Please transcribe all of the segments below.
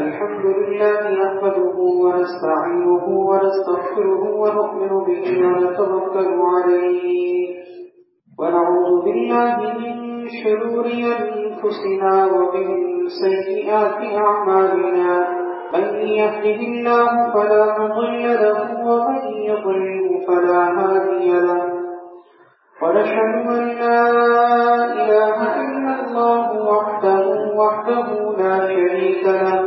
الحمد لله نحمده ونستعينه ونستغفره ونؤمن به ونتوكل عليه ونعوذ بالله من شرور أنفسنا ومن سيئات أعمالنا من يهده الله فلا مضل له ومن يضلل فلا هادي له ونشهد أن لا إله إلا الله وحده لا شريك له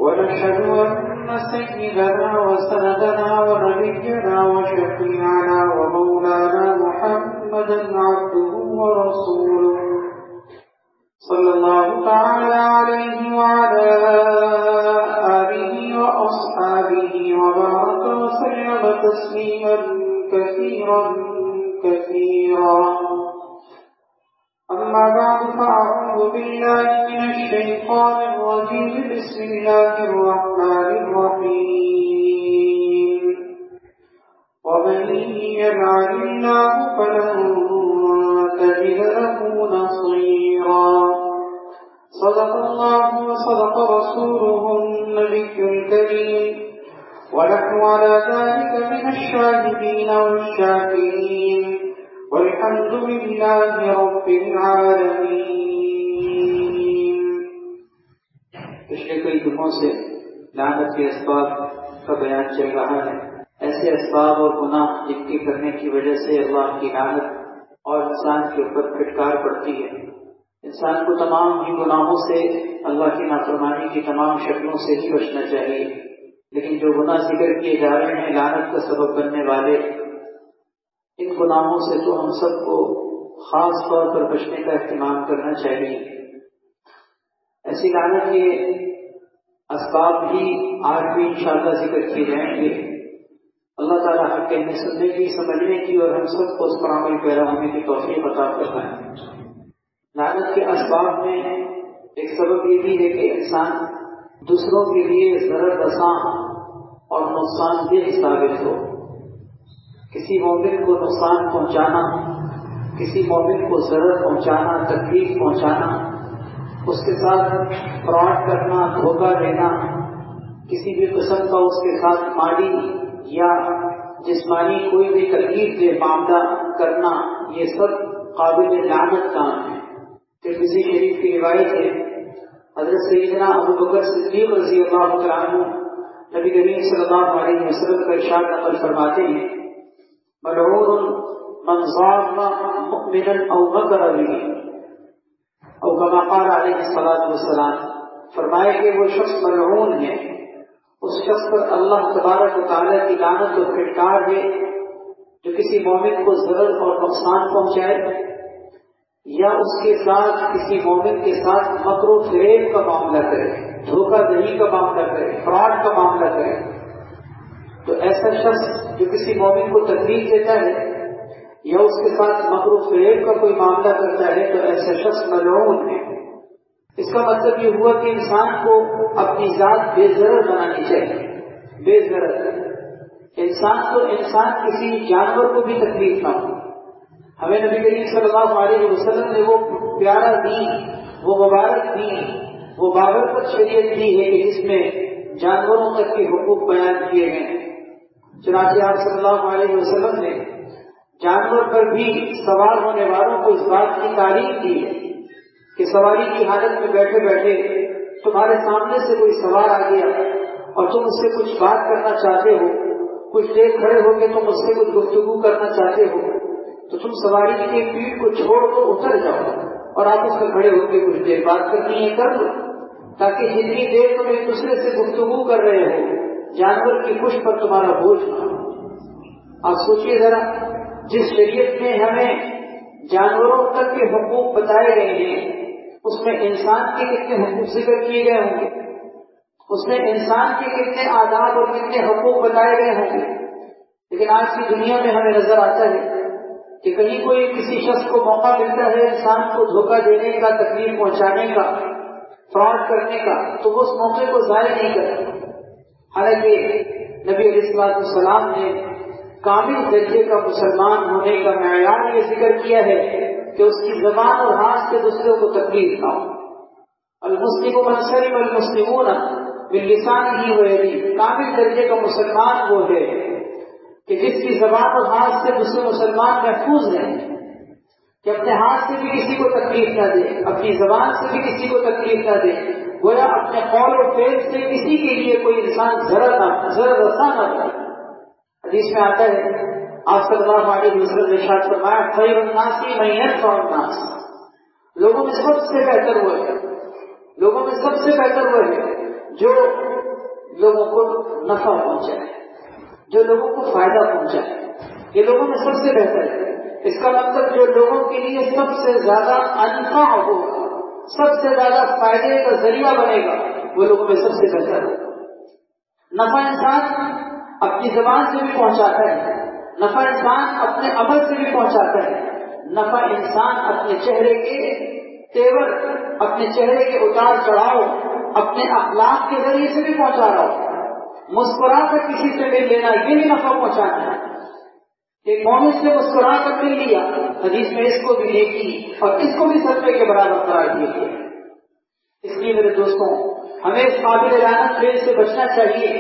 ونشهد أن سيدنا وسندنا ونبينا وشفيعنا ومولانا محمدا عبده ورسوله صلى الله تعالى عليه وعلى آله وأصحابه وبارك وسلم تسليما كثيرا أما بعد فأعوذ بالله من الشيطان الرجيم بسم الله الرحمن الرحيم ومن يلعن الله فلن تجد له نصيرا صدق الله وصدق رسوله النبي الكريم ونحن على ذلك من الشاهدين والشاكرين والحمد لله رب العالمين. پچھلے کئی دنوں سے لعنت کے اسباب کا بیان چل رہا ہے. ایسے اسباب اور گناہ جن کے کرنے کی وجہ سے اللہ کی لعنت اور انسان کے اوپر پھٹکار پڑتی ہے. انسان کو تمام ہی گناہوں سے، اللہ کی نافرمانی کی تمام شکلوں سے ہی بچنا چاہیے، لیکن جو گناہ ذکر کیے جا رہے ہیں لعنت کا سبب بننے والے، ان گناہوں سے تو ہم سب کو خاص طور پر بچنے کا اہتمام کرنا چاہیے. ایسی لعنت کے اسباب بھی آج بھی انشاءاللہ ذکر کیے جائیں گے. اللہ تعالیٰ حق کہنے سننے کی، سمجھنے کی اور ہم سب کو اس پر عمل پیرا ہونے کی توفیق عطا فرمائے. لعنت کے اسباب میں ایک سبب یہ بھی ہے کہ انسان دوسروں کے لیے ضرر رساں اور نقصان دہ ثابت ہو. کسی مومن کو نقصان پہنچانا، کسی مومن کو ضرر پہنچانا، تکلیف پہنچانا، اس کے ساتھ فراڈ کرنا، دھوکہ دینا، کسی بھی قسم کا اس کے ساتھ مالی یا جسمانی کوئی بھی تکلیف دہ معاملہ کرنا، یہ سب قابل لعنت کام ہے. ترمذی شریف کی روایت ہے، حضرت سیدنا ابو بکر صدیق رضی اللہ تعالیٰ عنہ نبی کریم صلی اللہ علیہ وسلم کا ارشاد نقل فرماتے ہیں، ملعون من ظلم مؤمنا او مکر به، او کما قال علیہ الصلوۃ والسلام، فرمایا کہ وہ شخص ملعون ہے، اس شخص پر اللہ تبارک و تعالیٰ کی لعنت و پھٹکار ہے جو کسی مومن کو ضرر اور نقصان پہنچائے یا اس کے ساتھ کسی مومن کے ساتھ مکر و فریب کا معاملہ کرے، دھوکہ دہی کا معاملہ کرے، فراڈ کا معاملہ کرے. تو ایسا شخص جو کسی مومن کو تکلیف دیتا ہے یا اس کے ساتھ مکر و فریب کا کوئی معاملہ کرتا ہے تو ایسا شخص ملعون ہے. اس کا مطلب یہ ہوا کہ انسان کو اپنی ذات بے ضرر بنانی چاہیے. بے ضرر انسان کسی جانور کو بھی تکلیف نہ ہو. ہمیں نبی کریم صلی اللہ علیہ وسلم نے وہ پیارا دین، وہ مبارک دین، وہ بابرکت شریعت دی ہے کہ جس میں جانوروں تک کے حقوق بیان کیے گئے ہیں. چنانچہ آپ صلی اللہ علیہ وسلم نے جانور پر بھی سوار ہونے والوں کو اس بات کی تعلیم دی ہے کہ سواری کی حالت میں بیٹھے بیٹھے تمہارے سامنے سے کوئی سوار آ گیا اور تم اس سے کچھ بات کرنا چاہتے ہو، کچھ دیر کھڑے ہو کے تم اس سے کچھ گفتگو کرنا چاہتے ہو، تو تم سواری کی پیٹھ کو چھوڑ دو، اتر جاؤ اور آپ اس میں کھڑے ہو کے کچھ دیر بات کرنی ہے کر لو، تاکہ جتنی دیر تم ایک دوسرے سے گفتگو کر رہے ہو جانور کی پشت پر تمہارا بوجھ نہ ہو. آپ سوچیے ذرا، جس شریعت میں ہمیں جانوروں تک کے حقوق بتائے گئے ہیں اس میں انسان کے کتنے حقوق ذکر کیے گئے ہوں گے، اس میں انسان کے کتنے آداب اور کتنے حقوق بتائے گئے ہوں گے. لیکن آج کی دنیا میں ہمیں نظر آتا ہے کہ کہیں کوئی کسی شخص کو موقع ملتا ہے انسان کو دھوکہ دینے کا، تکلیف پہنچانے کا، فراڈ کرنے کا، تو وہ اس موقع کو ضائع نہیں کرتا. حالانکہ نبی علیہ السلام نے کامل درجے کا مسلمان ہونے کا معیار یہ ذکر کیا ہے کہ اس کی زبان اور ہاتھ سے دوسروں کو تکلیف نہ ہو. المسلم من سلم المسلمون من لسانه ويده، کامل درجے کا مسلمان وہ ہے کہ جس کی زبان اور ہاتھ سے دوسرے مسلمان محفوظ رہیں، کہ اپنے ہاتھ سے بھی کسی کو تکلیف نہ دے، اپنی زبان سے بھی کسی کو تکلیف نہ دے، گویا اپنے قول و فعل سے کسی کے لیے کوئی انسان ضرر رساں نہ ہو۔ حدیث میں آتا ہے آپ صلی اللہ علیہ وسلم نے ارشاد فرمایا خیر الناس من ينفع الناس، لوگوں میں سب سے بہتر وہ ہے، لوگوں میں سب سے بہتر وہ ہے جو لوگوں کو نفع پہنچائے، جو لوگوں کو فائدہ پہنچائے، یہ لوگوں میں سب سے بہتر ہے۔ اس کا مطلب جو لوگوں کے لیے سب سے زیادہ انفع ہوگا، سب سے زیادہ فائدے کا ذریعہ بنے گا، وہ لوگوں میں سب سے بہتر ہے۔ نفع انسان اپنی زبان سے بھی پہنچاتا ہے، نفع انسان اپنے عمل سے بھی پہنچاتا ہے، نفع انسان اپنے چہرے کے تیور، اپنے چہرے کے اتار چڑھاؤ، اپنے اخلاق کے ذریعے سے بھی پہنچا رہا ہو۔ مسکرا کر کسی سے مل لینا یہ بھی نفع پہنچانا ہے۔ ایک مومن سے مسکرا کر مل لیا، حدیث میں اس کو بھی نیکی اور اس کو بھی صدقے کے برابر قرار دیا گیا۔ اس لیے میرے دوستوں ہمیں اس قابل لعنت فعل سے بچنا چاہیے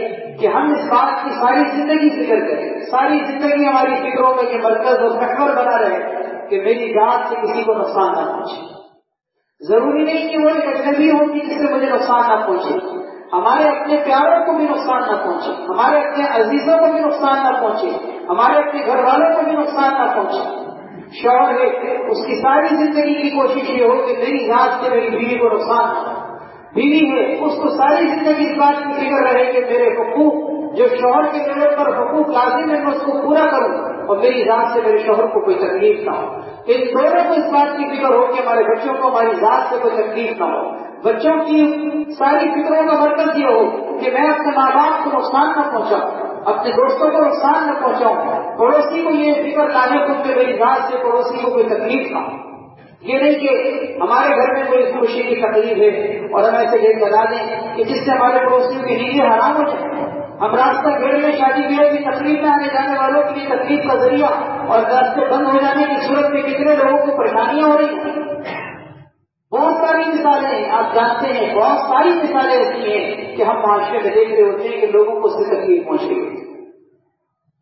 کہ ہم اس بات کی ساری زندگی فکر کریں، ساری زندگی ہماری فکروں میں یہ مرکز اور محور بنا رہے کہ میری ذات سے کسی کو نقصان نہ پہنچے۔ ضروری نہیں کہ وہ ایک اجنبی ہوگی جس سے مجھے نقصان نہ پہنچے، ہمارے اپنے پیاروں کو بھی نقصان نہ پہنچے، ہمارے اپنے عزیزوں کو بھی نقصان نہ پہنچے، ہمارے اپنے گھر والوں کو بھی نقصان نہ پہنچے۔ شوہر ہے اس کی ساری زندگی کی کوشش یہ ہو کہ میری ذات سے میری بیوی کو نقصان نہ ہو، بیوی ہے اس کو ساری زندگی اس بات کی فکر رہے کہ میرے حقوق جو شوہر کے لیول پر حقوق لازم ہے میں اس کو پورا کروں اور میری ذات سے میرے شوہر کو کوئی تکلیف نہ ہو۔ ان دونوں کو اس بات کی فکر ہو کہ ہمارے بچوں کو ہماری ذات سے کوئی تکلیف نہ ہو۔ بچوں کی ساری فکروں کا مرکز یہ ہو کہ میں اپنے ماں باپ کو نقصان نہ پہنچاؤں، اپنے دوستوں کو نقصان نہ پہنچاؤں، پڑوسی کو یہ فکر لانے کو کہ میری ذات سے پڑوسی کو کوئی تکلیف نہ ہو۔ یہ نہیں کہ ہمارے گھر میں کوئی خوشی کی تکلیف ہے اور ہم ایسے یہ بتا دیں کہ جس سے ہمارے پڑوسیوں کی نیندیں حرام ہو جائیں، ہم راستہ گھر میں شادی بیاہ کی تکلیف میں آنے جانے والوں کے لیے تکلیف کا ذریعہ اور راستے بند ہو جانے کی صورت میں کتنے لوگوں کو پریشانیاں ہو رہی ہیں۔ بہت ساری مثالیں ہیں، آپ جانتے ہیں بہت ساری مثالیں ایسی ہیں کہ ہم معاشرے میں دیکھ رہے ہوتے ہیں کہ لوگوں کو اس سے تکلیف پہنچ رہی ہے۔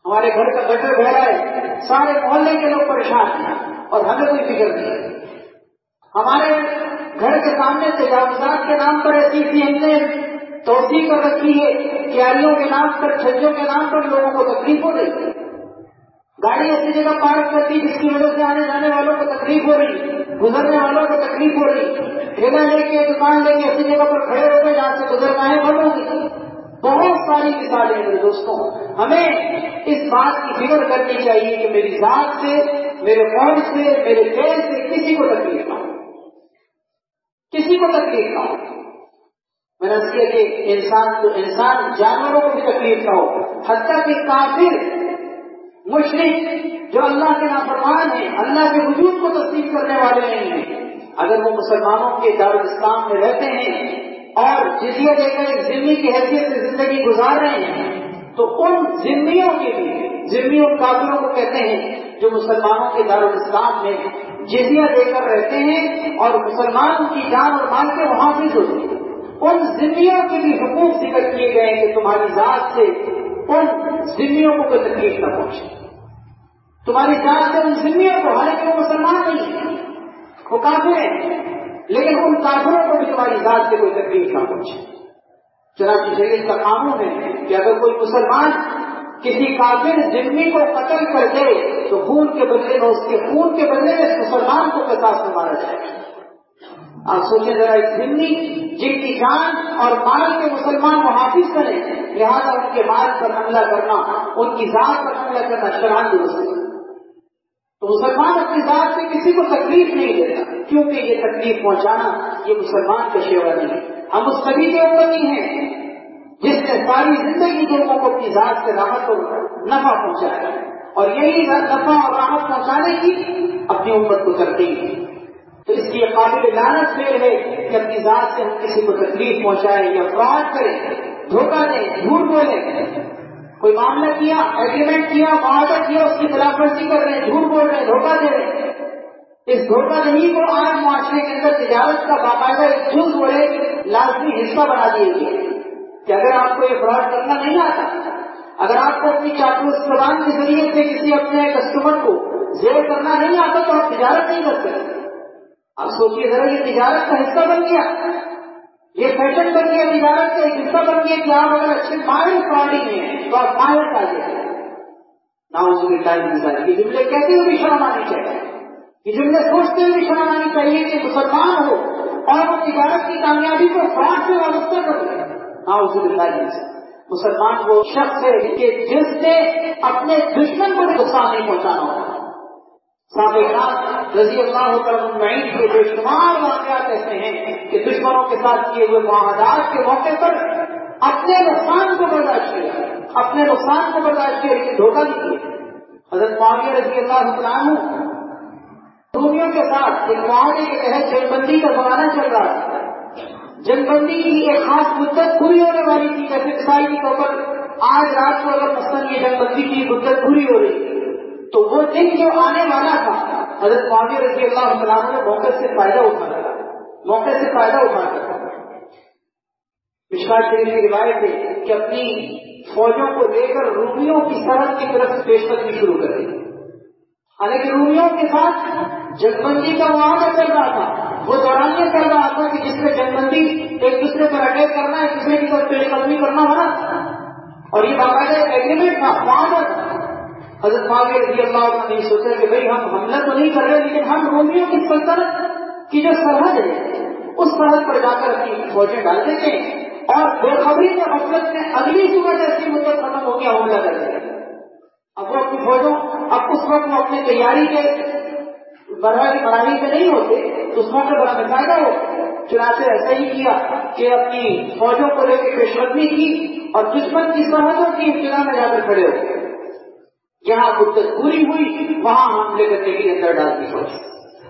ہمارے گھر کا گٹر بہ رہا ہے، سارے محلے کے لوگ پریشان ہیں اور ہمیں کوئی فکر نہیں ہے۔ ہمارے گھر کے سامنے تجاوزات کے نام پر ایسی ہم نے توسیع کر رکھی ہے، کیاریوں کے نام پر، چھجوں کے نام پر لوگوں کو تکلیف ہو رہی ہے۔ گاڑی ایسی جگہ پارک کرتی جس کی وجہ سے آنے جانے والوں کو تکلیف ہو رہی، گزرنے والوں کو تکلیف ہو رہی، ٹھیلا لے کے دکان لے کے ایسی جگہ پر کھڑے ہو گئے جہاں سے گزرنا ہے بند ہوگی۔ بہت ساری مثالیں میرے دوستوں، ہمیں اس بات کی فکر کرنی چاہیے کہ میری ذات سے، میرے قول سے، میرے فعل سے کسی کو تکلیف نہ ہو، کسی کو تکلیف نہ ہو۔ میں نے کیا کہ انسان جانوروں کو بھی تکلیف نہ ہو، حتیٰ کہ کافر مشرک جو اللہ کے نافرمان ہیں، اللہ کے وجود کو تسلیم کرنے والے نہیں ہیں، اگر وہ مسلمانوں کے دارالاسلام میں رہتے ہیں اور جزیہ دے کر ایک ذمہ کی حیثیت سے زندگی گزار رہے ہیں تو ان ذمیوں کے لیے، ذمی ان کافروں کو کہتے ہیں جو مسلمانوں کے دارالاسلام میں جزیہ دے کر رہتے ہیں اور مسلمان کی جان اور مال کے محافظ ہوتے ہیں، ان ذمیوں کے بھی حقوق ذکر کیے گئے کہ تمہاری ذات سے ان ذمیوں کو کوئی تکلیف نہ پہنچے، تمہاری ذات سے ان ذمیوں کو، حالانکہ وہ مسلمان نہیں ہیں، وہ کافر ہیں، لیکن ان کافروں کو بھی تمہاری ذات سے کوئی تکلیف نہ پہنچے۔ چنانچہ شریعت کا قانون ہے کہ اگر کوئی مسلمان کسی کافر ذمی کو قتل کر دے تو خون کے بدلے میں، اس کے خون کے بدلے میں اس مسلمان کو قصاص میں مارا جائے گا۔ آپ سوچیں ذرا، ایک ذمی جن کی جان اور مال کے مسلمان محافظ کریں، لہٰذا ان کے مال پر حملہ کرنا، ان کی ذات پر حملہ کرنا شرعاً درست ہے۔ تو مسلمان اپنی ذات سے کسی کو تکلیف نہیں دیتا، کیونکہ یہ تکلیف پہنچانا یہ مسلمان کا شیوا نہیں ہے۔ ہم اس نبی کے اوپر نہیں ہیں جس نے ساری زندگی لوگوں کو اپنی ذات سے راحت اور نفع پہنچایا، اور یہی نفع اور راحت پہنچانے کی اپنی امت کو ترغیب ہے۔ تو اس لیے قابل لعنت فعل ہے کہ اپنی ذات سے ہم کسی کو تکلیف پہنچائیں یا فراڈ کریں، دھوکہ دیں، جھوٹ بولیں، کوئی معاملہ کیا، ایگریمنٹ کیا، معاہدہ کیا، اس کی خلاف ورزی کر رہے ہیں، جھوٹ بول رہے ہیں، دھوکہ دے رہے ہیں، اس دھوکہ دہی کو آج معاشرے کے اندر تجارت کا باقاعدہ ایک جز بڑے لازمی حصہ بنا دیے گئے کہ اگر آپ کو یہ فراڈ کرنا نہیں آتا، اگر آپ کو اپنی چاپلوس زبان کے ذریعے سے کسی اپنے کسٹمر کو زیر کرنا نہیں آتا تو آپ تجارت نہیں کر سکتے۔ آپ سوچیے ذرا، یہ تجارت کا حصہ بن گیا، یہ فیشن بن گیا، تجارت کا ایک حصہ بن گیا کہ آپ اگر اچھے ماہر فراڈنگ میں ہیں تو آپ ماہر آ جائیں۔ نعوذ باللہ من ذالک، یہ جملے کہتے ہوئے بھی شرم آنی چاہیے، یہ جملے سوچتے ہوئے بھی شرم آنی چاہیے کہ مسلمان ہو اور وہ تجارت کی کامیابی کو فراڈ سے وابستہ کر دے۔ نعوذ باللہ من ذالک۔ مسلمان وہ شخص ہے کہ جس نے اپنے دشمن کو نقصان نہیں پہنچانا ہوگا۔ صحابہ رضی اللہ تعالیٰ عنہ کے بے شمار واقعات ایسے ہیں کہ دشمنوں کے ساتھ کیے ہوئے معاہدات کے موقع پر اپنے نقصان کو برداشت کیا، اپنے نقصان کو برداشت کیا، لیکن دھوکہ نہیں کیا۔ حضرت معاویہ رضی اللہ تعالیٰ عنہ رومیوں کے ساتھ ایک معاہدے کے تحت جنگ بندی کا زمانہ چل رہا تھا۔ جنگ بندی کی ایک خاص مدت پوری ہونے والی تھی، جیسے عیسائی کے طور پر آج رات کو اگر مثلاً یہ جنگ بندی کی مدت پوری ہو رہی تو وہ دن جو آنے والا تھا، حضرت معاویہ رضی اللہ عنہ نے موقع سے فائدہ اٹھایا، موقع سے فائدہ اٹھایا۔ مشکات شریف کی روایت ہے کہ اپنی فوجوں کو لے کر رومیوں کی سرحد کی طرف پیش قدمی شروع کر دی۔ حالانکہ رومیوں کے ساتھ جنگ بندی کا معاہدہ چل رہا تھا، وہ دوران یہ چل رہا تھا کہ جس میں جنگ بندی ایک دوسرے پر اٹیک کرنا، ایک دوسرے کی طرف پیش قدمی کرنا ہونا، اور یہ باقاعدہ ایگریمنٹ تھا، معاہدہ تھا۔ حضرت معاویہ رضی اللہ عنہ نے سوچا کہ بھئی ہم حملہ تو نہیں کر رہے، لیکن ہم رومیوں کی سلطنت کی جو سرحد ہے اس سرحد پر جا کر اپنی فوجیں ڈال دیتے ہیں اور بے خبری میں غفلت میں اگلی صبح جیسی مدت ختم ہو گیا حملہ کر دیتے ہیں۔ اب وہ اپنی فوجوں، اب اس وقت وہ اپنی تیاری کے مراحل میں نہیں ہوتے تو اس موقع بڑا فائدہ ہو، چنانچہ ایسا ہی کیا کہ اپنی فوجوں کو لے کے پیش قدمی کی اور دشمن کی سرحدوں کی ابتدا میں جا کر کھڑے ہو گئے۔ جہاں مدت پوری ہوئی وہاں حملے کرنے کے اندر ڈال دی فوج۔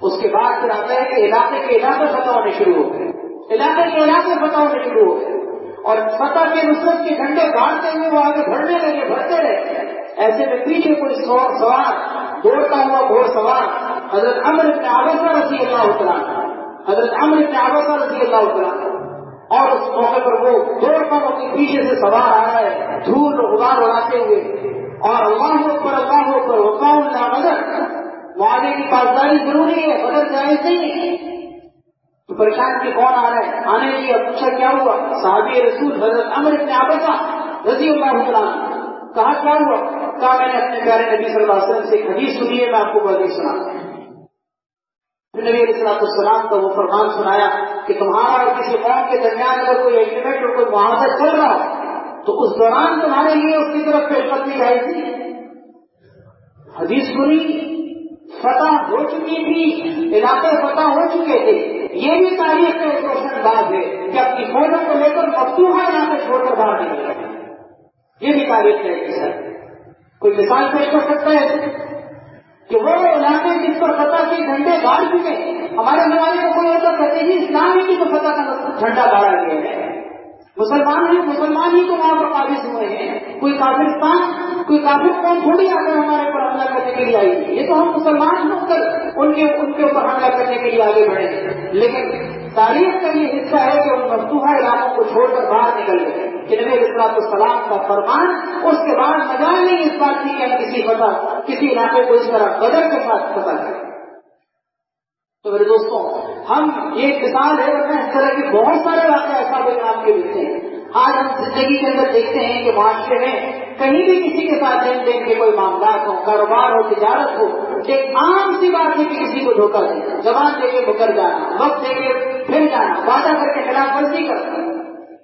اس کے بعد پھر آتا ہے کہ علاقے کے علاقے فتح ہونے شروع ہو گئے، علاقے کے علاقے فتح ہونے شروع ہو گئے اور فتح کے نصرت کے جھنڈے گاڑتے ہوئے وہ آگے بڑھنے لگے، بڑھتے رہے۔ ایسے میں پیچھے کوئی سوار دوڑتا ہوا گھوڑ سوار حضرت عمرو بن عبسہ رضی اللہ تعالیٰ، حضرت عمرو بن عبسہ رضی اللہ تعالیٰ، اور اس موقع پر وہ دوڑتا ہوا کے پیچھے سے سوار آ رہا ہے دھول غبار اڑاتے ہوئے، اور اللہ اکبر اللہ اکبر وقاء لا بدر، معاہدے کی پاسداری ضروری ہے، بدر جائز نہیں ہے۔ تو پریشان کہ کون آ رہا ہے، آنے لیا، پوچھا کیا ہوا، صحابی رسول حضرت عمرو بن عبسہ رضی اللہ تعالیٰ، کہا کیا ہوا، کہا میں نے اپنے پیارے نبی صلی اللہ علیہ وسلم سے ایک حدیث سنی ہے، میں آپ کو وہ حدیث سنا۔ پھر نبی علیہ السلام کا وہ فرمان سنایا کہ تمہارا اور کسی قوم کے درمیان اگر کوئی ایگریمنٹ اور کوئی معاہدہ چل رہا ہو تو اس دوران تمہارے لیے اس کی طرف پیش قدمی جائز تھی۔ حدیث سنی، فتح ہو چکی تھی، علاقے فتح ہو چکے تھے، یہ بھی تاریخ کا ایک روشن باز ہے کہ اپنی فوجوں کو لے کر مفتوحہ علاقے چھوڑ کر باہر نکل گئے، یہ بھی تاریخ کا ایک حصہ ہے۔ کوئی مثال پیش کر سکتا ہے کہ وہ علاقے جس پر فتح کے جھنڈے گاڑ چکے، ہمارے زمانے کو کوئی ایسا کہتے ہیں اسلام ہی کی تو فتح کا جھنڈا گاڑا گیا ہے، مسلمان ہی تو وہاں پر قابض ہوئے ہیں، کوئی کافرستان، کوئی کافر قوم تھوڑی آ کر ہمارے اوپر حملہ کرنے کے لیے آئی ہے، یہ تو ہم مسلمان ہو کر ان کے اوپر حملہ کرنے کے لیے آگے بڑھے، لیکن تاریخ کا یہ حصہ ہے کہ ان مفتوحہ علاقوں کو چھوڑ کر باہر نکل گئے کہ نبی علیہ السلام کا فرمان، اس کے بعد مجال نہیں اس بات کی کہ ہم کسی علاقے کو اس طرح بدر کے ساتھ فتح کریں۔ تو میرے دوستوں، ہم یہ مثال ہے، ورنہ اس طرح کے بہت سارے واقعہ ایسا آپ کے ملتے ہیں۔ آج ہم زندگی کے اندر دیکھتے ہیں کہ معاشرے میں کہیں بھی کسی کے ساتھ لین دین کے کوئی معاملات ہو، کاروبار ہو، تجارت ہو، ایک عام سی بات ہے کہ کسی کو دھوکہ دینا، زبان دے کے مکر جانا، وقت دے کے پھر جانا، وعدہ کر کے خلاف ورزی کرنا،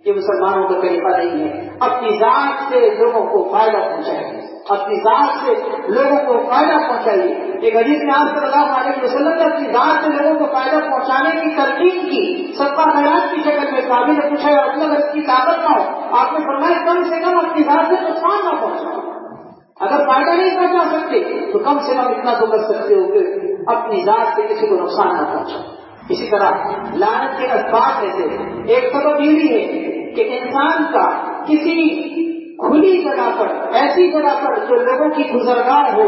یہ مسلمانوں کا طریقہ نہیں ہے۔ اپنی ذات سے لوگوں کو فائدہ پہنچائیے، اپنی ذات سے لوگوں کو فائدہ پہنچائیے۔ ایک حدیث میں آپ صلی اللہ علیہ وسلم نے اپنی ذات سے لوگوں کو فائدہ پہنچانے کی ترغیب کی، صدقہ خیرات کی شکل میں۔ صحابی نے پوچھا یا رسول اللہ، اس کی طاقت نہ ہو، آپ نے فرمایا کم سے کم اپنی ذات سے نقصان نہ پہنچاؤ، اگر فائدہ نہیں پہنچا سکتے تو کم سے کم اتنا تو کر سکتے ہو کہ اپنی ذات سے کسی کو نقصان نہ پہنچاؤ۔ اسی طرح لعنت کے اسباب میں سے ایک سبب یہ بھی ہے کہ انسان کا کسی کھلی جگہ پر، ایسی جگہ پر جو لوگوں کی گزرگاہ ہو،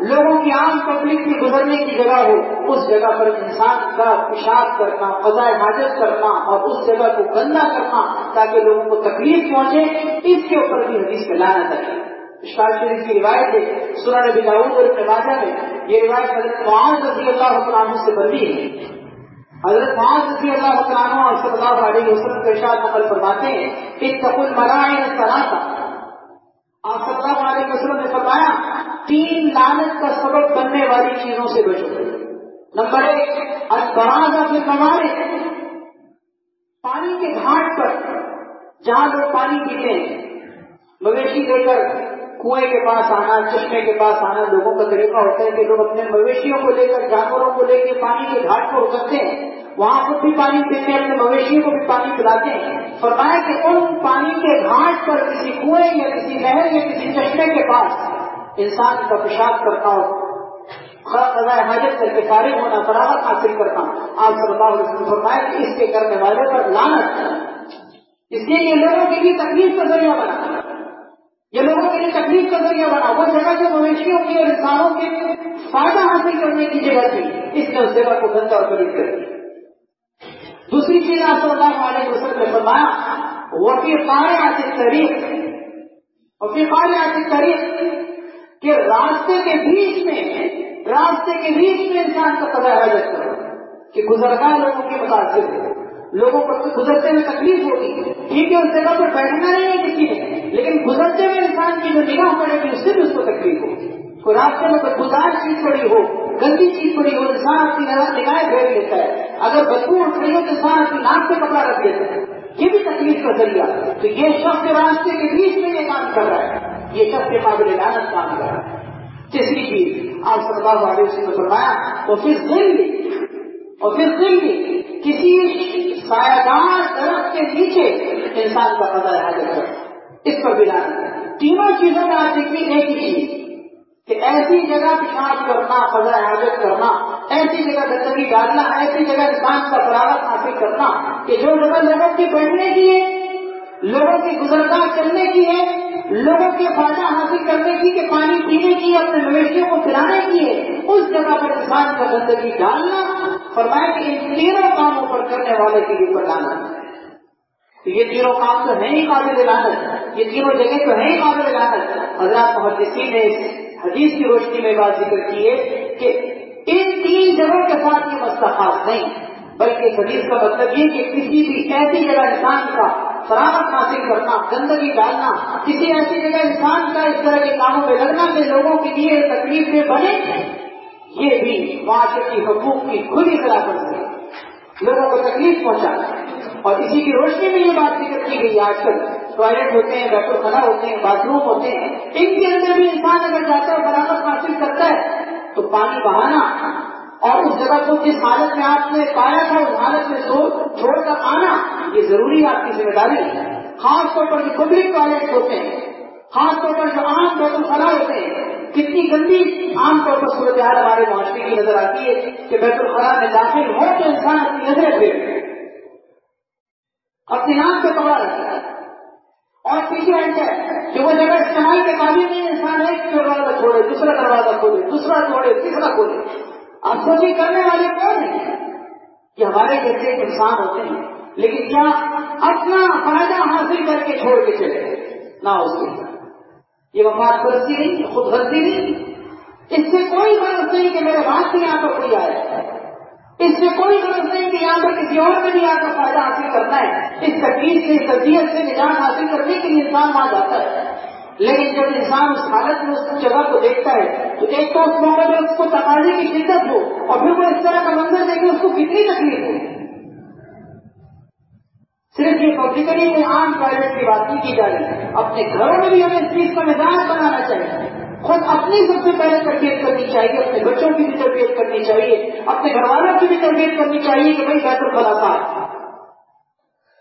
لوگوں کی عام پبلک کی گزرنے کی جگہ ہو، اس جگہ پر انسان کا پیشاب کرنا، قضاء حاجت کرنا اور اس جگہ کو گندا کرنا تاکہ لوگوں کو تکلیف پہنچے، اس کے اوپر بھی حدیث میں لعنت ہے۔ مشکوٰۃ شریف کی روایت ہے، سنن ابی داؤد اور ابن ماجہ میں یہ روایت حضرت معاذ رضی اللہ تعالیٰ عنہ سے بنی ہے۔ حضرت معاذ رضی اللہ تعالیٰ عنہ صلی اللہ علیہ وسلم کا ارشاد نقل فرماتے ہیں، اتقوا الملاعن الثلاثہ، آپ صلی اللہ علیہ وسلم نے فرمایا 3 لعنت کا سبب بننے والی چیزوں سے بچو۔ نمبر 1 البراز فی الموارد، پانی کے گھاٹ پر جہاں لوگ پانی پیتے ہیں، مویشی لے کر کنویں کے پاس آنا، چشمے کے پاس آنا، لوگوں کا طریقہ ہوتا ہے کہ لوگ اپنے مویشیوں کو لے کر، جانوروں کو لے کے پانی کے گھاٹ پر اترتے ہیں، وہاں خود بھی پانی پیتے ہیں، اپنے مویشیوں کو بھی پانی پلاتے ہیں۔ فرمایا کہ ان پانی کے گھاٹ پر کسی کنویں یا کسی نہر یا کسی چشمے کے پاس انسان کا پیشاب کرتا ہو، قضاء حاجت کر کے فارغ ہونا، فراغت حاصل کرنا، آپ صلی اللہ علیہ وسلم فرمایا کہ اس کے کرنے والے پر لعنت، اس لیے یہ لوگوں کے لیے تکلیف کا ذریعہ بنا، یہ لوگوں کے لیے تکلیف کا ذریعہ بنا۔ وہ جگہ جو مویشیوں کی اور انسانوں کے فائدہ حاصل کرنے کی جگہ تھی، اس نے اس جگہ کو گندا اور پلید کر دیا۔ دوسری چیز آپ صلی اللہ علیہ وسلم نے فرمایا وفی قارعۃ الطریق، وفی قارعۃ الطریق کہ راستے کے بیچ میں انسان کا قضاء حاجت کرو، کہ گزرگاہ لوگوں کے متاثر ہے، لوگوں کو گزرتے ہوئے تکلیف ہوگی، ٹھیک ہے اس جگہ پر بیٹھنا نہیں ہے کسی نے، لیکن گزرتے ہوئے انسان کی جو نگاہ پڑے گی اس سے بھی اس کو تکلیف ہوگی۔ کوئی راستے میں کوئی گزار چیز پڑی ہو، گندی چیز پڑی ہو، انسان اپنی نگاہیں پھیر لیتا ہے، اگر بدبو اٹھ رہی ہو تو انسان اپنی ناک پہ کپڑا رکھ دیتا ہے، یہ بھی تکلیف کا ذریعہ۔ تو یہ شخص راستے کے بیچ میں یہ کام کر رہا ہے، یہ شخص کے قابل لعنت کام کر رہا ہے۔ تیسری چیز آپ صلی اللہ علیہ وسلم نے فرمایا اور پھر کسی سایہ دار درخت کے نیچے انسان کا قضاء حاجت کرنا، اس پر بھی لعنت ہے۔ تینوں چیزوں میں آپ دیکھیے ایک ہی چیز کہ ایسی جگہ پیشاب کرنا، قضاء حاجت کرنا، ایسی جگہ گندگی ڈالنا، ایسی جگہ انسان کا فراغت حاصل کرنا کہ جو جگہ لوگوں کے بیٹھنے کی ہے، لوگوں کی گزرگاہ چلنے کی ہے، لوگوں کے فائدہ حاصل کرنے کی، کہ پانی پینے کی، اپنے مویشیوں کو پلانے کی ہے، اس جگہ پر انسان کا گندگی ڈالنا، فرمایا کہ ان تینوں کاموں پر کرنے والے کے لیے بتانا۔ تو یہ تینوں کام تو ہیں ہی قابل لعنت، یہ تینوں جگہ تو ہیں ہی قابل لعنت۔ حضرات محدثین نے اس حدیث کی روشنی میں بات ذکر کی ہے کہ ان 3 جگہوں کے ساتھ یہ مسئلہ خاص نہیں، بلکہ اس حدیث کا مطلب یہ کہ کسی بھی ایسی جگہ انسان کا فراغت حاصل کرنا، گندگی ڈالنا، کسی ایسی جگہ انسان کا اس طرح کے کاموں میں لگنا کہ لوگوں کے لیے تکلیف میں بنے، یہ بھی معاشرتی حقوق کی کھلی خلاف ورزی ہے، لوگوں کو تکلیف پہنچانا۔ اور اسی کی روشنی میں یہ بات ذکر کی گئی، آج کل ٹوائلٹ ہوتے ہیں، بیت الخلا ہوتے ہیں، باتھ روم ہوتے ہیں، ان کے اندر بھی انسان اگر جاتا ہے فراغت حاصل کرتا ہے تو پانی بہانا اور اس جگہ کو جس حالت میں آپ نے پایا تھا اس حالت میں چھوڑ کر آنا، یہ ضروری ہے، آپ کی ذمہ داری ہے۔ خاص طور پر جو پبلک ٹوائلٹ ہوتے ہیں، خاص طور پر جو عام بیت الخلا ہوتے ہیں، کتنی گندی عام طور پر صورتحال ہمارے معاشرے کی نظر آتی ہے کہ بیت الخلا میں داخل ہو تو انسان اپنی نظریں پھیرے، اپنی ناک پہ کپڑا رکھتا ہے اور پیچھے ہٹتا ہے کہ وہ جگہ استعمال کے قابل نہیں، انسان ایک دروازہ چھوڑے، دوسرا دروازہ کھولے، دوسرا چھوڑے، تیسرا کھولے۔ آپ سوچیں کرنے والے کون ہیں؟ یہ ہمارے جیسے انسان ہوتے ہیں، لیکن کیا اپنا فائدہ حاصل کر کے چھوڑ کے چلے نہ اس کے ساتھ، یہ وفات پرستی نہیں، خود غرضی نہیں، اس سے کوئی غرض نہیں کہ میرے بعد سے یہاں پر کوئی آئے، اس سے کوئی غرض نہیں کہ یہاں پر کسی اور میں بھی آ کر فائدہ حاصل کرنا ہے، اس تکلیف سے، اس اذیت سے نجات حاصل کرنے کے لیے انسان وہاں جاتا ہے۔ لیکن جب انسان اس حالت میں اس جگہ کو دیکھتا ہے تو ایک تو اس موقع میں اس کو تقاضے کی شدت ہو اور پھر وہ اس طرح کا منظر دیکھے اس کو کتنی تکلیف ہو۔ صرف یہ پبلکلی میں عام ٹوائلٹ کی بات نہیں کی جا رہی، اپنے گھروں میں بھی ہمیں اس چیز کا مزاج بنانا چاہیے، خود اپنی سب سے پہلے تربیت کرنی چاہیے، اپنے بچوں کی بھی تربیت کرنی چاہیے، اپنے گھر والوں کی بھی تربیت کرنی چاہیے کہ بھائی بیت الخلا صاحب،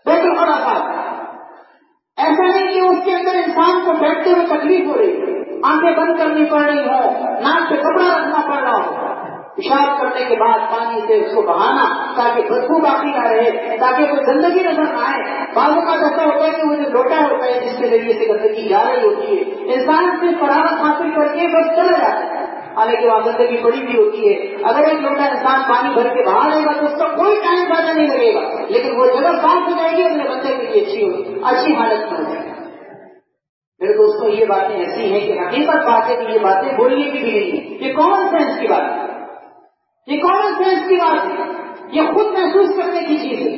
بیت الخلا صاحب، ایسا نہیں کہ اس کے اندر انسان کو بیٹھتے ہوئے تکلیف ہو رہی ہے، آنکھیں بند کرنی پڑ رہی ہو، ناک پہ کپڑا رکھنا پڑ رہا ہو، پیشاب کرنے کے بعد پانی سے اس کو بہانا تاکہ بدبو باقی نہ رہے، تاکہ کوئی گندگی نظر نہ آئے۔ بعض اوقات ایسا ہوتا ہے کہ وہ جو لوٹا ہوتا ہے جس کے ذریعے سے گندگی جا رہی ہوتی ہے، انسان سے فراغت حاصل کر کے بس چلا جاتا ہے، حالانکہ وہاں گندگی پڑی بھی ہوتی ہے. اگر ایک لوٹا انسان پانی بھر کے بہا لے گا تو اس کا کوئی ٹائم زیادہ نہیں لگے گا, لیکن وہ جگہ صاف ہو جائے گی اپنے بندے کے لیے اچھی حالت میں ہو جائے گی. میرے دوستوں یہ باتیں ایسی ہیں کہ حقیقت بات ہے کہ یہ باتیں بولنے کی بھی نہیں, یہ کامن سینس کی بات ہے, یہ کامن سینس کی بات ہے, یہ خود محسوس کرنے کی چیز ہے.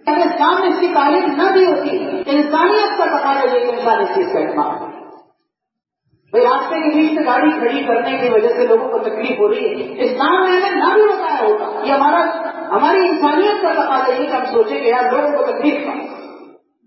اگر سامنے اس کی تعریف نہ بھی ہوتی, انسانیت کا تقاضا یہ کہ انسان اس چیز کا اہتمام کرے. بھائی راستے کے بیچ میں گاڑی کھڑی کرنے کی وجہ سے لوگوں کو تکلیف ہو رہی ہے, اسلام میں ہمیں نہ بھی بتایا ہوگا. یہ ہماری انسانیت کا تقاضا یہ کہ ہم سوچیں کہ یار لوگوں کو تکلیف نہ.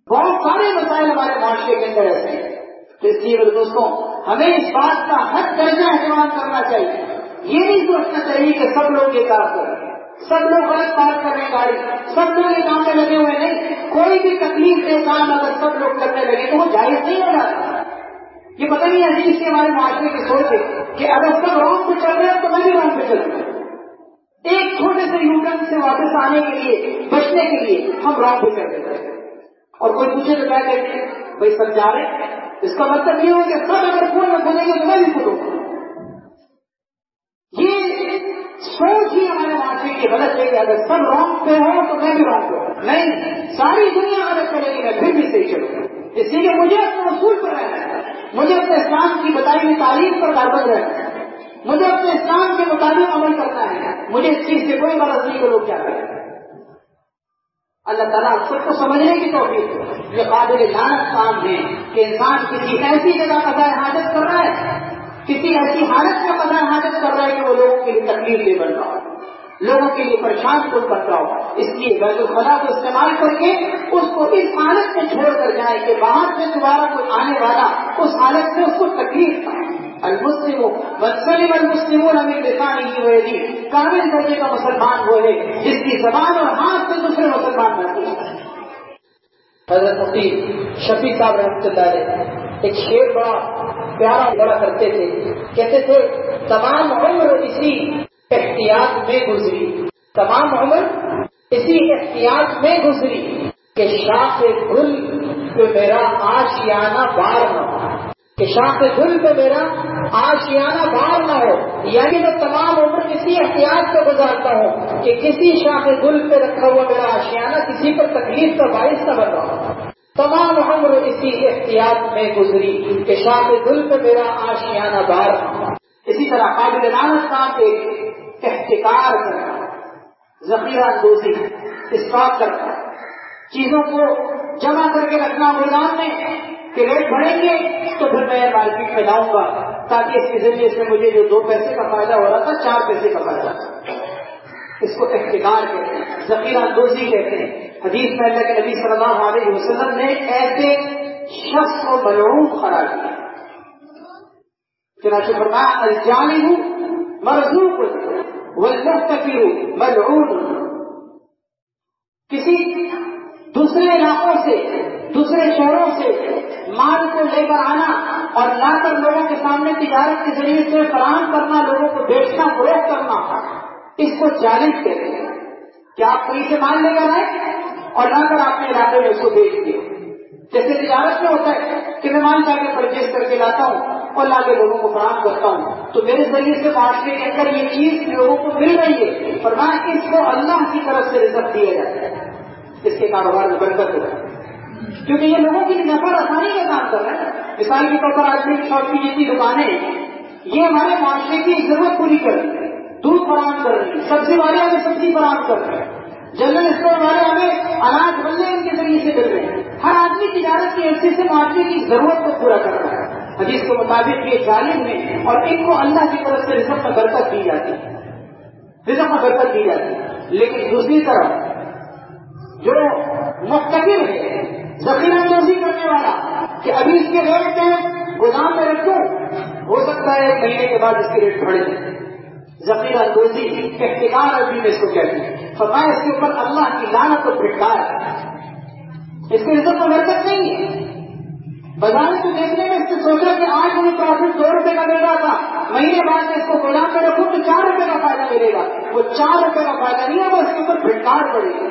بہت سارے مسائل ہمارے معاشرے کے اندر ایسے ہیں. تو اس لیے میرے دوستوں ہمیں اس بات کا حد درجہ اہتمام کرنا چاہیے. یہ نہیں سوچنا چاہیے کہ سب لوگ یہ کام کر رہے ہیں, سب لوگ غلط پارک کر رہے ہیں گاڑی, سب لوگ یہ کام میں لگے ہوئے نہیں. کوئی بھی تکلیف دہ کام اگر سب لوگ کرنے لگے تو وہ جائز نہیں ہو جاتا. یہ پتہ نہیں عزیز سے ہمارے معاشرے کی سوچ ہے کہ اگر سب رونگ پہ چل رہے ہیں تو میں بھی رونگ پہ چل رہا ہوں. ایک چھوٹے سے یوٹرن سے واپس آنے کے لیے, بچنے کے لیے ہم رونگ پہ چل رہے ہیں. اور کوئی پوچھے تو کیا کہتے ہیں, بھائی سب جا رہے ہیں, اس کا مطلب یہ ہو کہ سب اگر کنویں میں کھولیں گے تو میں بھی کھولوں گا. یہ سوچ ہی ہمارے معاشرے کی غلط ہے کہ اگر سب رونگ پہ ہو تو میں بھی رونگ پہ ہوں. نہیں, ساری دنیا غلط چلے گی, میں پھر بھی صحیح چلوں گا. اس لیے مجھے اپنے اصول پر رہنا ہے, مجھے اپنے اسلام کی بتائی ہوئی تعلیم پر کاربند رہنا ہے, مجھے اپنے اسلام کے مطابق عمل کرنا ہے. مجھے اس چیز سے کوئی غرض نہیں کہ لوگ کیا کریں. اللہ تعالیٰ سب کو سمجھنے کی توفیق ہے. یہ قابل لعنت کام ہے کہ انسان کسی ایسی جگہ قضاء حاجت کر رہا ہے, کسی ایسی حالت میں قضاء حاجت کر رہا ہے کہ وہ لوگوں کے لیے تکلیف دہ بن رہا ہو, لوگوں کے لیے پریشان کن بن رہا ہو. اس لیے بیت الخلا کو استعمال کر کے اس کو اس حالت میں چھوڑ کر جائے کہ باہر سے دوبارہ کوئی آنے والا اس حالت میں اس کو تکلیف تھا. المسلم والسلم المسلمون من لسانه ويده, کامل درجے کا مسلمان وہ ہے جس کی زبان اور ہاتھ سے دوسرے مسلمان بنتے ہیں. حضرت مفتی شفیع صاحب رحمۃ اللہ علیہ ایک شعر بڑا پیارا بڑا کرتے تھے. کہتے تھے تمام عمر اسی احتیاط میں گزری, تمام عمر اسی احتیاط میں گزری کہ شاخ گل پہ میرا آشیانہ بار نہ ہو, کہ شاخ گل پہ میرا آشیانہ بار نہ ہو. یعنی میں تمام عمر اسی احتیاط سے گزارتا ہوں کہ کسی شاخ گل پہ رکھا ہوا میرا آشیانہ کسی پر تکلیف کا باعث نہ بنا. تمام عمر اسی احتیاط میں گزری کہ شاخ گل پہ میرا آشیانہ بار نہ ہو. اسی طرح قابل لعنت کام کے احتکار کرنا, ذخیرہ اندوزی, اسٹاک کرنا, چیزوں کو جمع کر کے رکھنا گودام میں کہ ریٹ بڑھیں گے تو پھر میں مارکیٹ میں لاؤں گا تاکہ اس کے ذریعے سے مجھے جو 2 پیسے کا فائدہ ہو رہا تھا 4 پیسے کا فائدہ. اس کو احتکار کہتے ہیں, ذخیرہ اندوزی کہتے ہیں. حدیث میں اللہ کے نبی صلی اللہ علیہ وسلم نے ایسے شخص کو ملعون قرار دیا. چنانچہ فرمایا الجانب مرزوق والمحتکر ملعون. کسی دوسرے علاقوں سے, دوسرے شہروں سے مال کو لے کر آنا اور لا کر لوگوں کے سامنے تجارت کے ذریعے سے فراہم کرنا, لوگوں کو بیچنا فروخت کرنا, اس کو چیلنج کہتے ہیں. کہ آپ کہیں سے مال لے کر آئے اور لا کر اپنے علاقے میں اس کو بیچ دیے. جیسے تجارت میں ہوتا ہے کہ میں مال جا کے پرچیز کر کے لاتا ہوں اور لا کے لوگوں کو فراہم کرتا ہوں, تو میرے ذریعے سے معاشرے کے اندر یہ چیز لوگوں کو مل رہی ہے. فرمایا اس کو اللہ کی طرف سے رزق دیا جاتا ہے, اس کے کاروبار میں برکت ہوتا ہے, کیونکہ یہ لوگوں کی نفع آسانی کا کام کر رہا ہے. مثال کے طور پر آج کی شاپ کی جتنی دکانیں ہیں یہ ہمارے معاشرے کی ضرورت پوری کر رہی ہے. دودھ فراہم کر رہی ہے, سبزی والے ہمیں سبزی فراہم کر رہے ہیں, جنرل اسٹور والے ہمیں اناج بلے ان کے ذریعے سے کر رہے ہیں. ہر آدمی تجارت کی حیثیت سے معاشرے کی ضرورت کو پورا کر رہا ہے. حدیث کے مطابق یہ ظالم ہے اور ان کو اللہ کی طرف سے رزق میں برکت دی جاتی ہے, رزق میں برکت دی جاتی ہے. لیکن دوسری طرف جو محتکر ہے, ذخیرہ اندوزی کرنے والا کہ ابھی اس کے ریٹ میں گودام میں رکھوں, ہو سکتا ہے 1 مہینے کے بعد اس کے ریٹ بڑھ جائے. ذخیرہ اندوزی احتکار عربی میں اس کو کہتے ہیں. فرمایا اس کے اوپر اللہ کی لعنت اور پھٹکار ہے, اس کے رزق میں برکت نہیں ہے. بازار کو دیکھنے میں اس نے سوچا کہ آج مجھے پروفٹ 2 روپے کا مل رہا تھا, مہینے بعد میں اس کو گودام میں رکھوں تو 4 روپے کا فائدہ ملے گا. وہ 4 روپے کا فائدہ نہیں ہوگا, اس کے اوپر پھٹکار پڑے گی.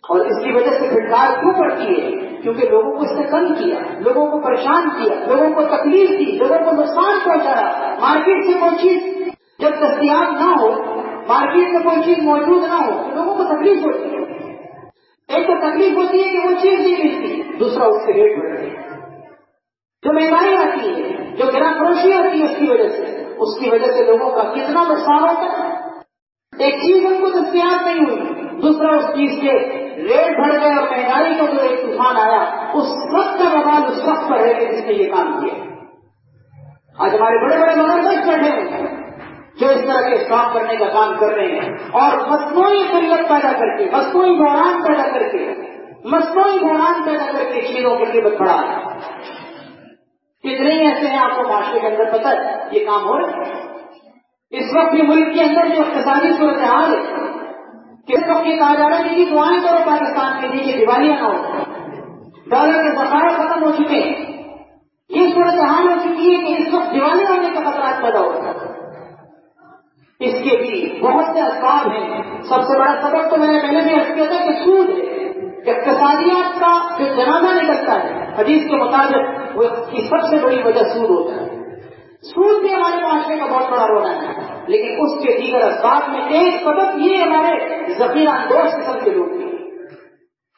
اور اس کی وجہ سے پھٹکار کیوں پڑتی ہے کیونکہ لوگوں کو اس نے تنگ کیا، لوگوں کو پریشان کیا، لوگوں کو تکلیف دی، لوگوں کو نقصان پہنچایا. مارکیٹ سے کوئی چیز جب دستیاب نہ ہو، مارکیٹ میں کوئی چیز موجود نہ ہو تو لوگوں کو تکلیف ہوتی ہے. ایک تو تکلیف ہوتی ہے کہ وہ چیز نہیں ملتی، دوسرا اس کے ریٹ بڑھتے ہیں. جو مہنگائی آتی ہے، جو گرا فروشی ہوتی ہے اس کی وجہ سے لوگوں کا کتنا نقصان ہوتا ہے. ایک چیز ان کو دستیاب نہیں ہوئی، دوسرا اس چیز کے ریٹ بڑھ گئے اور مہنگائی کا جو ایک طوفان آیا اس سب کا بوال اس شخص پر ہے کہ جس نے یہ کام کیا. آج ہمارے بڑے بڑے مدرسے بیٹھے ہیں جو اس طرح کے اسٹاک کرنے کا کام کر رہے ہیں اور مصنوعی قلت پیدا کر کے، مصنوعی بحران پیدا کر کے چیزوں کی قیمت بڑھا ہے. کتنے ہی ایسے ہیں آپ کو معاشرے کے اندر پتہ ہے یہ کام ہو رہا ہے. اس وقت بھی ملک کے اندر جو اقتصادی صورتحال ہے کہ اس وقت یہ کہا جا رہا ہے کہ دعائیں کرو پاکستان کے لیے کہ دیوالیاں نہ ہو، ڈالر کے ذخائر ختم ہو چکے ہیں. یہ صورتحال ہو چکی ہے کہ اس وقت دیوالی ہونے کا خطرات پیدا ہو رہا ہے. اس کے بھی بہت سے اسباب ہیں. سب سے بڑا سبب تو میں نے پہلے بھی عرض کیا تھا کہ سود ہے. اقتصادیات کا جو جنازہ نکلتا ہے حدیث کے مطابق وہ کی سب سے بڑی وجہ سود ہوتا ہے. سود بھی ہمارے معاشرے کا بہت بڑا رول ہے، لیکن اس کے دیگر اسباب میں ایک سبب یہ ہمارے ذخیرہ اندوز قسم کے لوگ ہیں.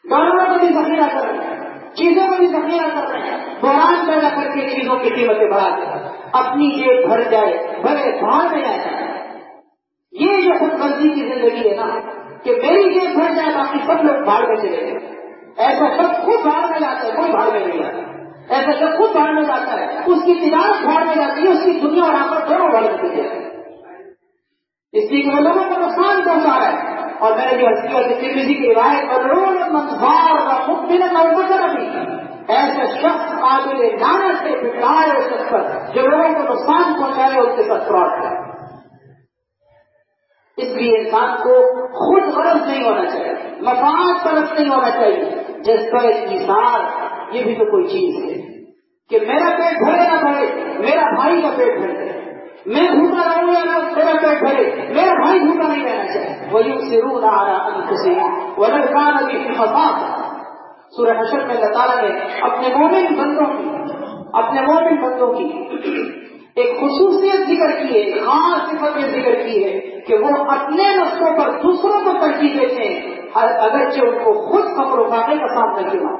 ڈالروں کو بھی ذخیرہ کر رہے ہیں، چیزوں کو بھی ذخیرہ کر رہے ہیں، بحران پیدا کر کے چیزوں کی قیمتیں بڑھا دیں. اپنی جیب بھر جائے بھلے بھاڑ میں جائے. یہ جو خود غرضی کی زندگی ہے نا کہ میری جیب بھر جائے باقی سب لوگ بھاڑ میں چلے گئے. ایسا شخص خود بھاڑ میں جاتا ہے، کوئی بھاڑ میں نہیں جاتا. ایسا شخص خود بھاڑ میں جاتا ہے، اس کی تجارت بھاڑ میں جاتی ہے، اس کی دنیا اور آخرت دونوں بھاڑ میں چلے جاتے ہیں. اس لیے کہ وہ لوگوں کو نقصان پہنچا رہا ہے. اور میں نے جو حسیہ سے ترمذی کی روایت ایسا شخص قابل لعنت سے پٹائے اس شخص پر جو لوگوں کو نقصان پہنچائے اور اس کے ساتھ فراڈ کرے. اس لیے انسان کو خود غرض نہیں ہونا چاہیے، مفاد پرست نہیں ہونا چاہیے. جذبہ ایثار یہ بھی تو کوئی چیز ہے کہ میرا پیٹ بھرے نہ بھرے، میرا بھائی کا پیٹ بھرے. میں بھوکا رہوں یا نہ میرا پیٹ بھرے، میرا بھائی بھوکا نہیں رہنا چاہیے. وَيُؤْثِرُونَ عَلَىٰ أَنفُسِهِمْ وَلَوْ كَانَ بِهِمْ خَصَاصَةٌ. سورہ حشر میں اللہ تعالیٰ نے اپنے مومن بندوں کی ایک خصوصیت ذکر کی ہے، ایک خاص صفت ذکر کی ہے کہ وہ اپنے نفسوں پر دوسروں کو ترجیح دیتے ہیں اگرچہ ان کو خود فقر و فاقے کا سامنا کیوں نہ.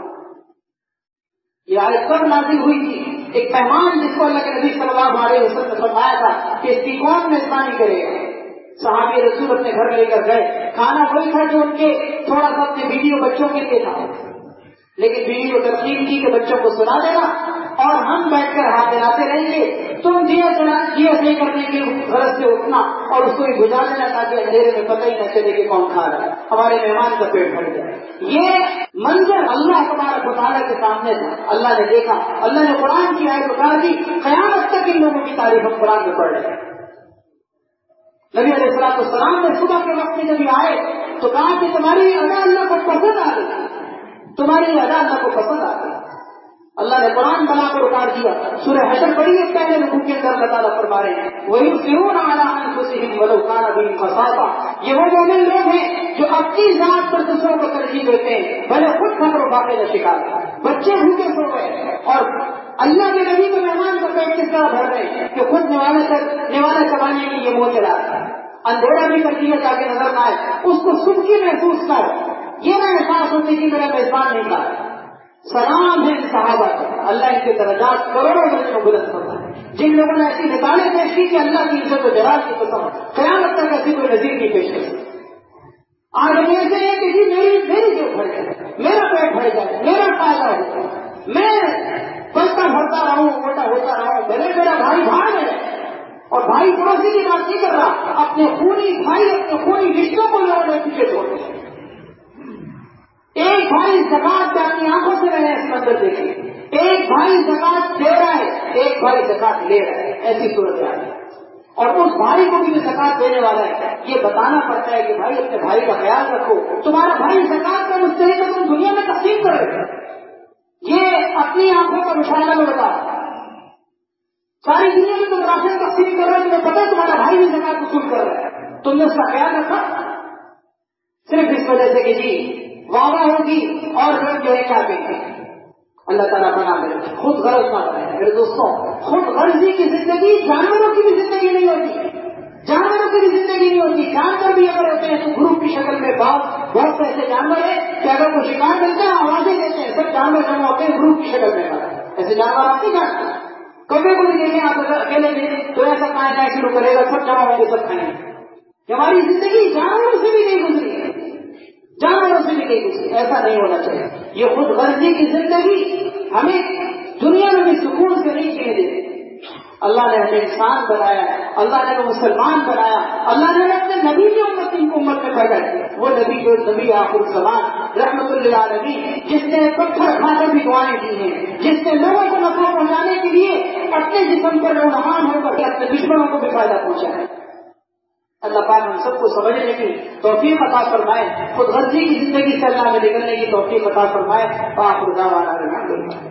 یہ آیت کب نازل ہوئی تھی؟ ایک مہمان جس کو اللہ کے نبی صلی اللہ علیہ وسلم نے فرمایا تھا کہ اس کی کون میزبانی کرے گا. صحابی رسول اپنے گھر لے کر گئے، کھانا وہی تھا جو ان کے تھوڑا سا اپنے بیوی اور بچوں کے لیے تھا، لیکن بیوی کو ترغیب کی کہ بچوں کو سنا دینا اور ہم بیٹھ کر ہاتھ دلاتے رہیں گے، تم دیا نہیں کرنے کی غرض سے اٹھنا اور اس کو بھی بجھا دینا تاکہ اندھیرے میں پتہ ہی نہ چلے کہ کون کھا رہا ہے، ہمارے مہمان کا پیٹ بھر جائے. یہ منظر اللہ تبارک و تعالیٰ کے سامنے تھا. اللہ نے دیکھا، اللہ نے قرآن کی آیت اتار دی. قیامت تک ان لوگوں کی تعریف ہم قرآن میں پڑھ رہے ہیں. نبی علیہ السلام نے صبح کے وقت میں جب آئے تو کہا کہ تمہاری ادا اللہ کو پسند آ گئی، تمہاری ادا اللہ کو پسند آ گئی. اللہ نے قرآن بنا کر اتار دیا. سورہ حشر پڑھی ہے پہلے رکوع کے اندر اللہ تعالیٰ فرما رہے ہیں وَيُؤْثِرُونَ عَلَىٰ أَنفُسِهِمْ وَلَوْ كَانَ بِهِمْ خَصَاصَةٌ. یہ وہ مومن لوگ ہیں جو اپنی ذات پر دوسروں کو ترجیح دیتے ہیں بھلے خود فقر و فاقے کا شکار ہیں. بچے بھوکے سو گئے اور اللہ کے نبی کے مہمان کا پیٹ کس طرح بھر رہے ہیں کہ خود نوالا چبانے کے لیے منہ چلا رہا ہے. اندھیرا بھی کر دیا تاکہ نظر نہ آئے، اس کو سبکی محسوس نہ ہو، یہ نہ احساس ہوتی کہ میرا میزبان نہیں تھا. سلام ہے صحابہ کا، اللہ ان کے درجات کروڑوں درجے میں بلند کرتا ہے. جن لوگوں نے ایسی مثالیں پیش کی کہ اللہ کی عزت و جلال کی قسم قیامت تک ایسی کوئی نظیر نہیں پیش کر سکتی. آج ہم ایسے ہیں کہ جی میری جو بھر جائے، میرا پیٹ بھر جائے، میرا فائدہ ہو، میں پلتا بھرتا رہوں، موٹا ہوتا رہوں، بھلے میرا بھائی بھاڑ میں جائے. اور بھائی پڑوسی کی بات نہیں کر رہا، اپنے خونی بھائی اپنے خونی رشتوں کو لوگوں نے پیچھے چھوڑ دیا. ایک بھائی زکات اپنی آنکھوں سے رہے اس منظر دیکھیں، ایک بھائی زکات دے رہا ہے، ایک بھائی زکات لے رہا ہے. ایسی صورت آ ہے اور اس بھائی کو بھی زکات دینے والا ہے. یہ بتانا پڑتا ہے کہ بھائی اپنے بھائی کا خیال رکھو، تمہارا بھائی زکات کا مستحق ہے، تم دنیا میں تقسیم کر رہے ہو. یہ اپنی آنکھوں کا مشاہدہ میں بتا، ساری دنیا میں تم راشن تقسیم کر رہے ہو، تمہیں پتا ہے تمہارا بھائی بھی زکات وصول کر رہا ہے، تم نے اس کا خیال رکھا صرف اس وجہ سے کہ جی وعدہ ہوگی اور لوگ جو ہے کیا کہیں گے. اللہ تعالیٰ بنا دے خود غرض نہ بنائے. میرے دوستوں خود غرضی کی زندگی جانوروں کی بھی زندگی نہیں ہوتی, جانوروں کی بھی زندگی نہیں ہوتی. جانور بھی اگر ہوتے ہیں تو گروپ کی شکل میں بہت سے ایسے جانور ہیں کہ اگر وہ شکار ملتے ہیں آوازیں دیتے ہیں, سب جانور جمع ہوتے ہیں گروپ کی شکل میں. ایسے جانور آپ نہیں جانتے, کبھی کو نہیں دیکھیں آپ اکیلے نہیں تو ایسا کھانا شروع کرے گا, سب جمع ہوں گے سب کھائیں گے. ہماری زندگی جانوروں سے بھی نہیں گزری ہے, جانوروں سے بھی نہیں گزری. ایسا نہیں ہونا چاہیے. یہ خود غرضی کی زندگی ہمیں دنیا میں بھی سکون سے نہیں جینے دیتی. اللہ نے ہمیں انسان بنایا, اللہ نے ہمیں مسلمان بنایا, اللہ نے اپنے نبی کی امت میں پیدا کیا. وہ نبی جو نبی آخر الزمان رحمت للعالمین, جس نے پتھر کھا کر بھی دعائیں دی ہیں, جس نے لوگوں کو نفع پہنچانے کے لیے اپنے جسم پر رحمان ہو کر اپنے دشمنوں کو بھی فائدہ پہنچایا. اللہ پاک ہم سب کو سمجھنے کی توفیق عطا فرمائے, خود غرضی کی زندگی سے اللہ میں نکلنے کی توفیق عطا فرمائے. آخر دعوانا الحمدللہ.